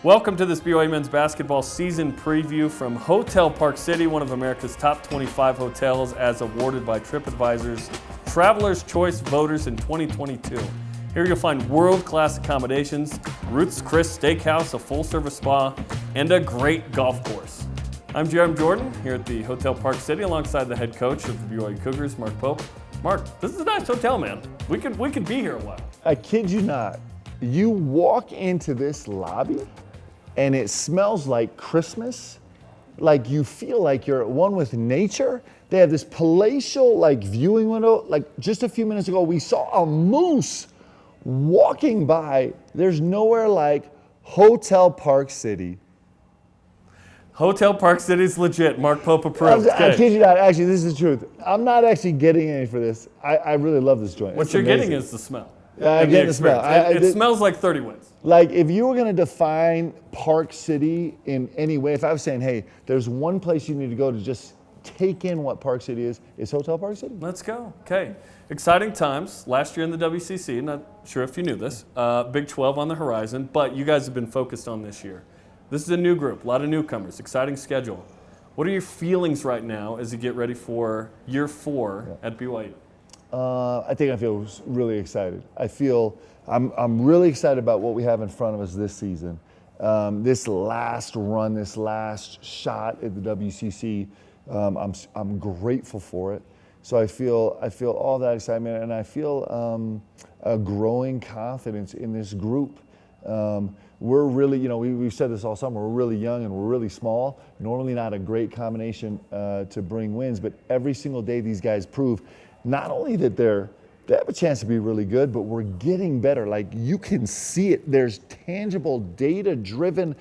Welcome to this BYU men's basketball season preview from Hotel Park City, one of America's top 25 hotels as awarded by TripAdvisor's Traveler's Choice Voters in 2022. Here you'll find world-class accommodations, Ruth's Chris Steakhouse, a full-service spa, and a great golf course. I'm Jeremy Jordan here at the Hotel Park City alongside the head coach of the BYU Cougars, Mark Pope. Mark, this is a nice hotel, man. We could be here a while. I kid you not. You walk into this lobby and it smells like Christmas. Like you feel like you're at one with nature. They have this palatial viewing window. Like just a few minutes ago, we saw a moose walking by. There's nowhere like Hotel Park City. Hotel Park City's legit. Mark Pope approved. I kid you not. Actually, this is the truth. I'm not actually getting any for this. I really love this joint. What you're getting is the smell. I get the smell. It smells like 30 wins. Like if you were going to define Park City in any way, if I was saying, hey, there's one place you need to go to just take in what Park City is Hotel Park City. Let's go. Okay. Exciting times. Last year in the WCC, not sure if you knew this, Big 12 on the horizon, but you guys have been focused on this year. This is a new group, a lot of newcomers, exciting schedule. What are your feelings right now as you get ready for year 4 at BYU? I think I feel really excited. I'm really excited about what we have in front of us this season. This last run, this last shot at the WCC, I'm grateful for it. So I feel all that excitement, and I feel a growing confidence in this group. We're really, we've said this all summer, we're really young and we're really small. Normally not a great combination to bring wins, but every single day these guys prove not only that they have a chance to be really good, but we're getting better. Like you can see it. There's tangible, data-driven,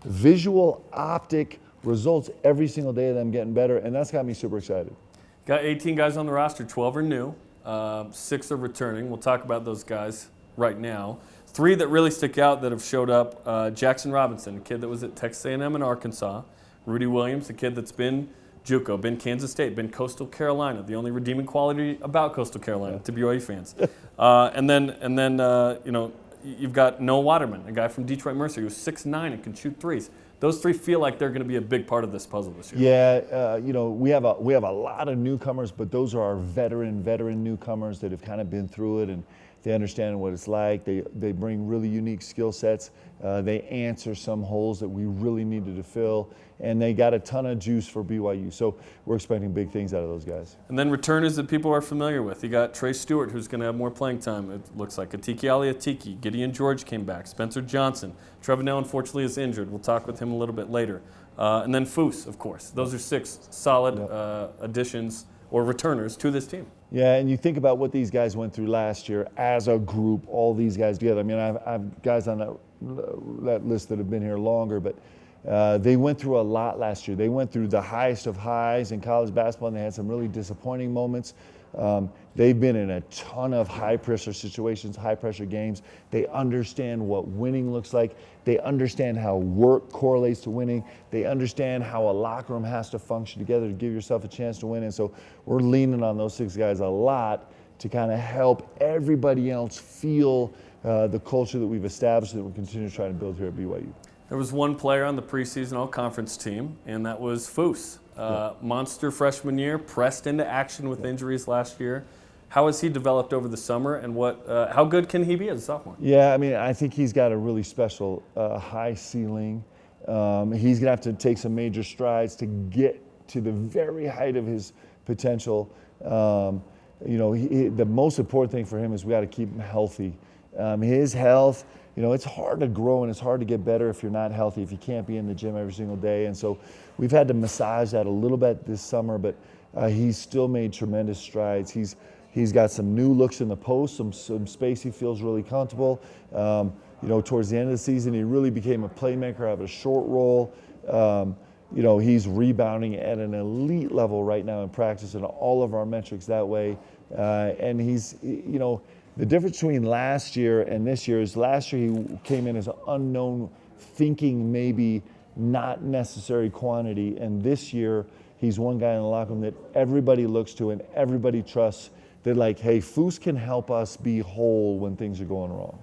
visual, optic results every single day of them getting better, and that's got me super excited. Got 18 guys on the roster, 12 are new, 6 are returning. We'll talk about those guys right now. 3 that really stick out that have showed up, Jackson Robinson, a kid that was at Texas A&M in Arkansas. Rudy Williams, a kid that's been JUCO, been Kansas State, been Coastal Carolina, the only redeeming quality about Coastal Carolina to BYU fans. And then you've got Noah Waterman, a guy from Detroit Mercer who's 6'9" and can shoot threes. Those 3 feel like they're going to be a big part of this puzzle this year. Yeah, we have a lot of newcomers, but those are our veteran newcomers that have kind of been through it and they understand what it's like. They bring really unique skill sets. They answer some holes that we really needed to fill, and they got a ton of juice for BYU. So we're expecting big things out of those guys. And then returners that people are familiar with. You got Trey Stewart, who's going to have more playing time, it looks like. Atiki Aliatiki, Gideon George came back. Spencer Johnson. Trevor Nell, unfortunately, is injured. We'll talk with him a little bit later. And then Foose, of course. Those are 6 solid additions or returners to this team. Yeah, and you think about what these guys went through last year as a group, all these guys together. I mean, I've guys on that list that have been here longer, but they went through a lot last year. They went through the highest of highs in college basketball, and they had some really disappointing moments. They've been in a ton of high-pressure situations, high-pressure games. They understand what winning looks like. They understand how work correlates to winning. They understand how a locker room has to function together to give yourself a chance to win. And so we're leaning on those 6 guys a lot to kind of help everybody else feel the culture that we've established that we're continuing to try to build here at BYU. There was one player on the preseason all-conference team, and that was Foose. Monster freshman year, pressed into action with injuries last year. How has he developed over the summer, and how good can he be as a sophomore? Yeah, I mean, I think he's got a really special high ceiling. He's going to have to take some major strides to get to the very height of his potential. The most important thing for him is we got to keep him healthy. His health, it's hard to grow and it's hard to get better if you're not healthy, if you can't be in the gym every single day. And so we've had to massage that a little bit this summer, but he's still made tremendous strides. He's got some new looks in the post, some space he feels really comfortable. Towards the end of the season, he really became a playmaker out of a short roll. He's rebounding at an elite level right now in practice and all of our metrics that way. And he's, the difference between last year and this year is last year he came in as an unknown, thinking maybe not necessary quantity. And this year, he's one guy in the locker room that everybody looks to and everybody trusts that hey, Foose can help us be whole when things are going wrong.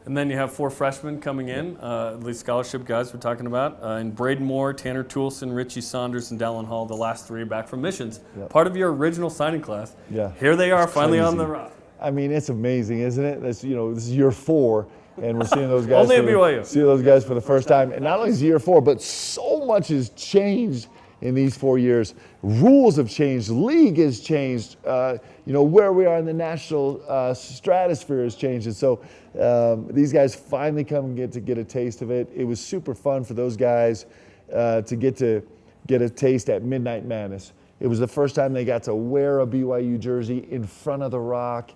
And then you have 4 freshmen coming in, these scholarship guys we're talking about, and Braden Moore, Tanner Toulson, Richie Saunders, and Dallin Hall, the last 3 back from missions. Yep. Part of your original signing class. Yeah. Here they are, It's finally crazy. on the roster. I mean, it's amazing, isn't it? That's, this is year 4, and we're seeing those guys. Only at BYU. See those guys for the first time, and not only is it year 4, but so much has changed in these 4 years. Rules have changed, league has changed. Where we are in the national stratosphere has changed, and so these guys finally come and get a taste of it. It was super fun for those guys to get a taste at Midnight Madness. It was the first time they got to wear a BYU jersey in front of the Rock,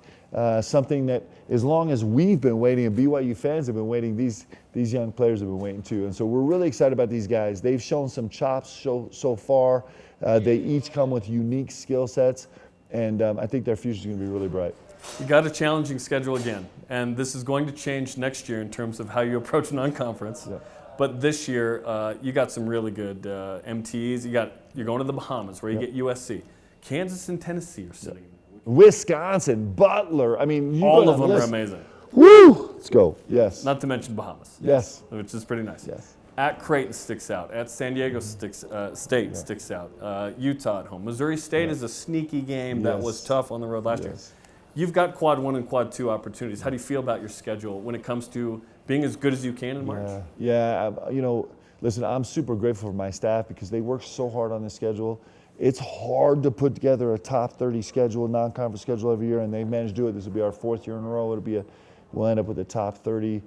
something that as long as we've been waiting and BYU fans have been waiting, these young players have been waiting too. And so we're really excited about these guys. They've shown some chops so far. They each come with unique skill sets, and I think their future is going to be really bright. You got a challenging schedule again, and this is going to change next year in terms of how you approach non-conference. Yeah. But this year, you got some really good MTs. You're going to the Bahamas, where you get USC. Kansas and Tennessee are sitting. Wisconsin, Butler. I mean, All of them are amazing. Woo! Let's go. Yes. Not to mention Bahamas. Yes. Which is pretty nice. Yes. At Creighton sticks out. At San Diego State sticks out. Utah at home. Missouri State is a sneaky game that was tough on the road last year. You've got quad 1 and quad 2 opportunities. How do you feel about your schedule when it comes to being as good as you can in March? Listen, I'm super grateful for my staff because they work so hard on this schedule. It's hard to put together a top 30 schedule, non-conference schedule every year, and they've managed to do it. This will be our 4th year in a row. We'll end up with a top 30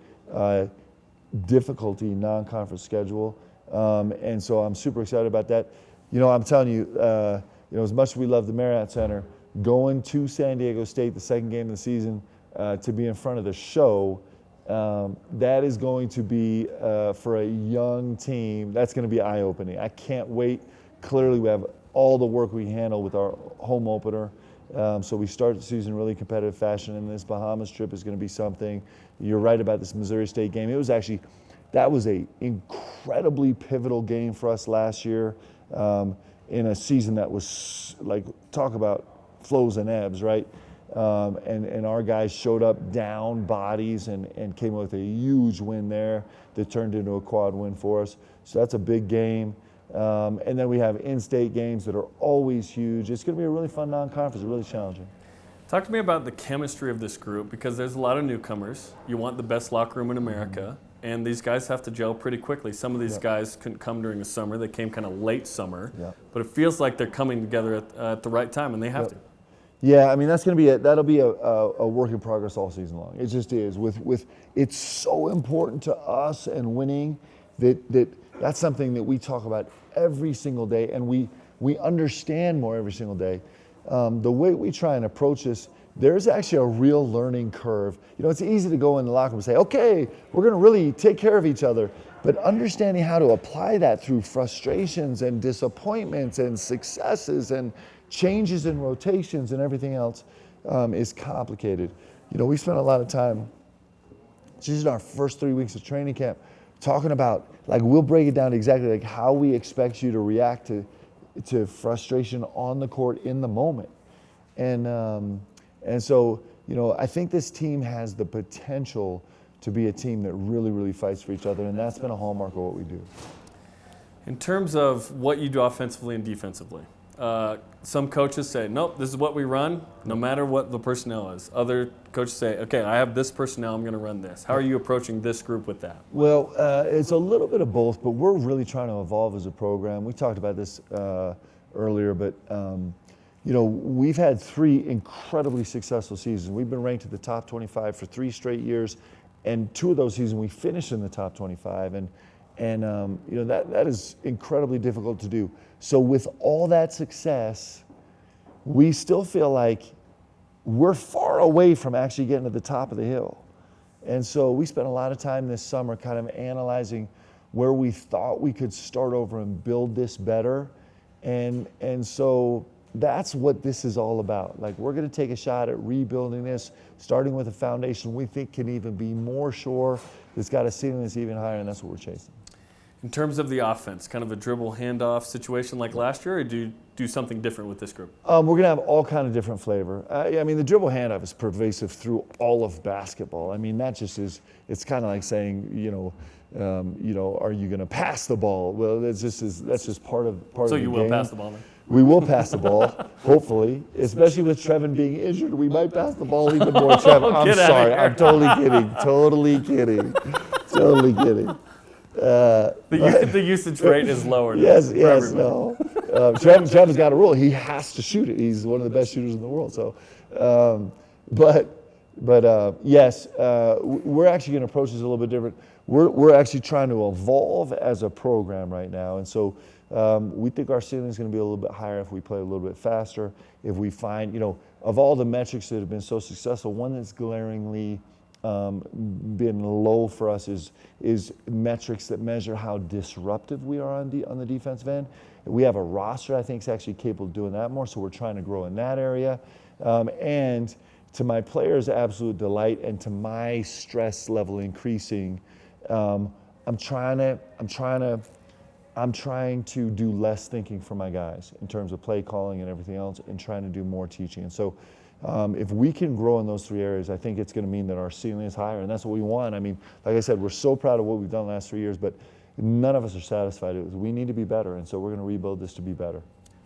difficulty non-conference schedule, and so I'm super excited about that. I'm telling you, as much as we love the Marriott Center, going to San Diego State, the second game of the season, to be in front of the show, that is going to be, for a young team, that's going to be eye-opening. I can't wait. Clearly, we have all the work we handle with our home opener. So we start the season in really competitive fashion, and this Bahamas trip is going to be something. You're right about this Missouri State game. That was an incredibly pivotal game for us last year in a season that was, talk about flows and ebbs, right? And our guys showed up down bodies and came up with a huge win there that turned into a quad win for us. So that's a big game. And then we have in-state games that are always huge. It's going to be a really fun non-conference, really challenging. Talk to me about the chemistry of this group, because there's a lot of newcomers. You want the best locker room in America, and these guys have to gel pretty quickly. Some of these guys couldn't come during the summer. They came kind of late summer, but it feels like they're coming together at the right time, and they have to. Yeah, I mean that'll be a work in progress all season long. It just is. It's so important to us and winning that's something that we talk about every single day, and we understand more every single day. The way we try and approach this, there's actually a real learning curve. It's easy to go in the locker room and say, okay, we're going to really take care of each other. But understanding how to apply that through frustrations and disappointments and successes and changes in rotations and everything else is complicated. We spent a lot of time, just in our first 3 weeks of training camp, talking about, we'll break it down to exactly how we expect you to react to frustration on the court in the moment. And so, I think this team has the potential to be a team that really, really fights for each other, and that's been a hallmark of what we do. In terms of what you do offensively and defensively, some coaches say, nope, this is what we run, no matter what the personnel is. Other coaches say, okay, I have this personnel, I'm going to run this. How are you approaching this group with that? Well, it's a little bit of both, but we're really trying to evolve as a program. We talked about this earlier, but we've had 3 incredibly successful seasons. We've been ranked at the top 25 for 3 straight years, and 2 of those seasons we finished in the top 25, and that is incredibly difficult to do. So with all that success, we still feel like we're far away from actually getting to the top of the hill. And so we spent a lot of time this summer kind of analyzing where we thought we could start over and build this better. And so that's what this is all about. We're going to take a shot at rebuilding this, starting with a foundation we think can even be more sure, that's got a ceiling that's even higher, and that's what we're chasing. In terms of the offense, kind of a dribble handoff situation like last year, or do you do something different with this group? We're going to have all kind of different flavor. I mean, the dribble handoff is pervasive through all of basketball. I mean, that just is, it's kind of like saying, are you going to pass the ball? Well, that's just part of the game. So you will pass the ball then? We will pass the ball, hopefully, especially with Trevin being injured. We might pass the ball even more, Trevin. I'm sorry. I'm totally kidding. The usage rate is lower. Yes, no. Trevin's got a rule. He has to shoot it. He's one of the best shooters in the world. So, yes, we're actually going to approach this a little bit different. We're actually trying to evolve as a program right now, and so we think our ceiling is going to be a little bit higher if we play a little bit faster. If we find, of all the metrics that have been so successful, one that's glaringly been low for us is metrics that measure how disruptive we are on the defensive end. We have a roster I think is actually capable of doing that more, so we're trying to grow in that area. And to my players' absolute delight and to my stress level increasing, I'm trying to do less thinking for my guys in terms of play calling and everything else, and trying to do more teaching. And so if we can grow in those three areas, I think it's going to mean that our ceiling is higher, and that's what we want. I mean, like I said, we're so proud of what we've done the last 3 years, but none of us are satisfied. We need to be better, and so we're going to rebuild this to be better.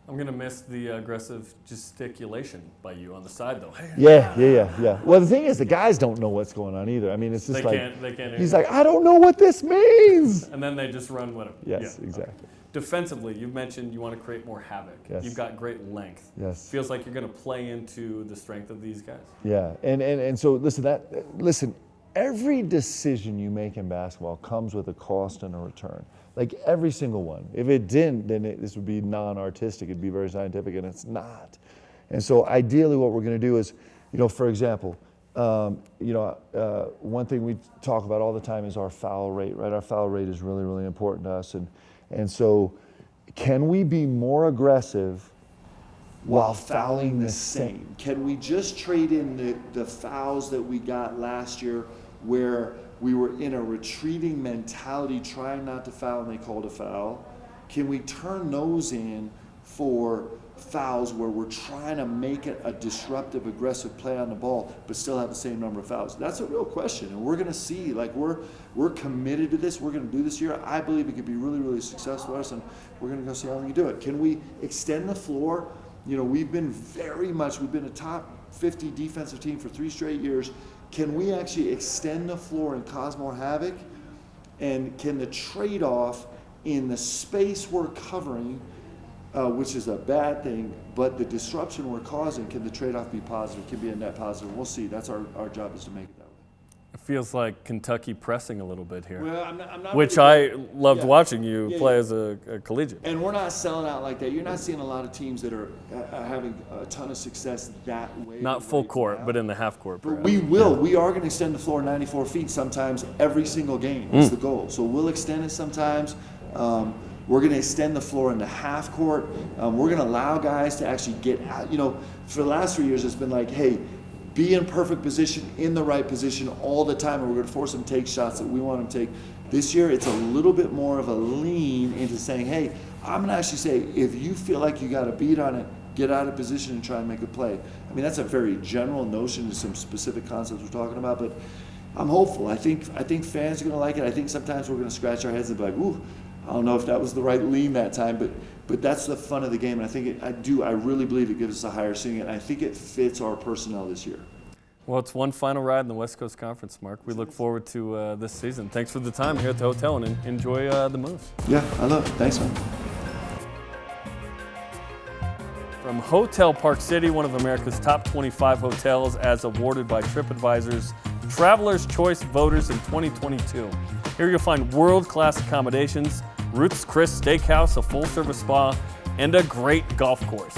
I'm going to miss the aggressive gesticulation by you on the side, though. Yeah. Well, the thing is, the guys don't know what's going on either. I mean, it's just they can't he's like, I don't know what this means. And then they just run with it. Yes, yeah. Exactly. Okay. Defensively, you've mentioned you want to create more havoc. Yes. You've got great length. Yes. Feels like you're going to play into the strength of these guys. Yeah, and so listen, every decision you make in basketball comes with a cost and a return. Like every single one. If it didn't, then this would be non-artistic. It'd be very scientific, and it's not. And so ideally what we're going to do is, for example, one thing we talk about all the time is our foul rate, right? Our foul rate is really, really important to us. And so can we be more aggressive while fouling the same? Can we just trade in the fouls that we got last year where we were in a retreating mentality, trying not to foul, and they called a foul? Can we turn those in for fouls where we're trying to make it a disruptive, aggressive play on the ball, but still have the same number of fouls? That's a real question, and we're going to see. Like we're committed to this. We're going to do this year. I believe it could be really, really successful for us, and we're going to go see how we can do it. Can we extend the floor? We've been a top 50 defensive team for 3 straight years. Can we actually extend the floor and cause more havoc? And can the trade-off in the space we're covering, which is a bad thing, but the disruption we're causing, can the trade-off be positive? Can be a net positive? We'll see. That's our job, is to make it that way. It feels like Kentucky pressing a little bit here. Well, I'm not which really I loved watching you play as a collegiate. And we're not selling out like that. You're not seeing a lot of teams that are having a ton of success that way. Not full court, but in the half court. But we will. Yeah. We are going to extend the floor 94 feet sometimes every single game. That's the goal. So we'll extend it sometimes. We're going to extend the floor into half court. We're going to allow guys to actually get out. For the last 3 years, it's been like, hey, be in perfect position, in the right position all the time, and we're going to force them to take shots that we want them to take. This year, it's a little bit more of a lean into saying, hey, I'm going to actually say, if you feel like you got a beat on it, get out of position and try and make a play. I mean, that's a very general notion to some specific concepts we're talking about, but I'm hopeful. I think fans are going to like it. I think sometimes we're going to scratch our heads and be like, ooh, I don't know if that was the right lean that time, but that's the fun of the game, and I think I really believe it gives us a higher ceiling, and I think it fits our personnel this year. Well, it's one final ride in the West Coast Conference, Mark. We look forward to this season. Thanks for the time here at the hotel, and enjoy the moves. Yeah, I love it. Thanks, man. From Hotel Park City, one of America's top 25 hotels as awarded by TripAdvisor's Traveler's Choice Voters in 2022. Here you'll find world-class accommodations, Ruth's Chris Steakhouse, a full-service spa, and a great golf course.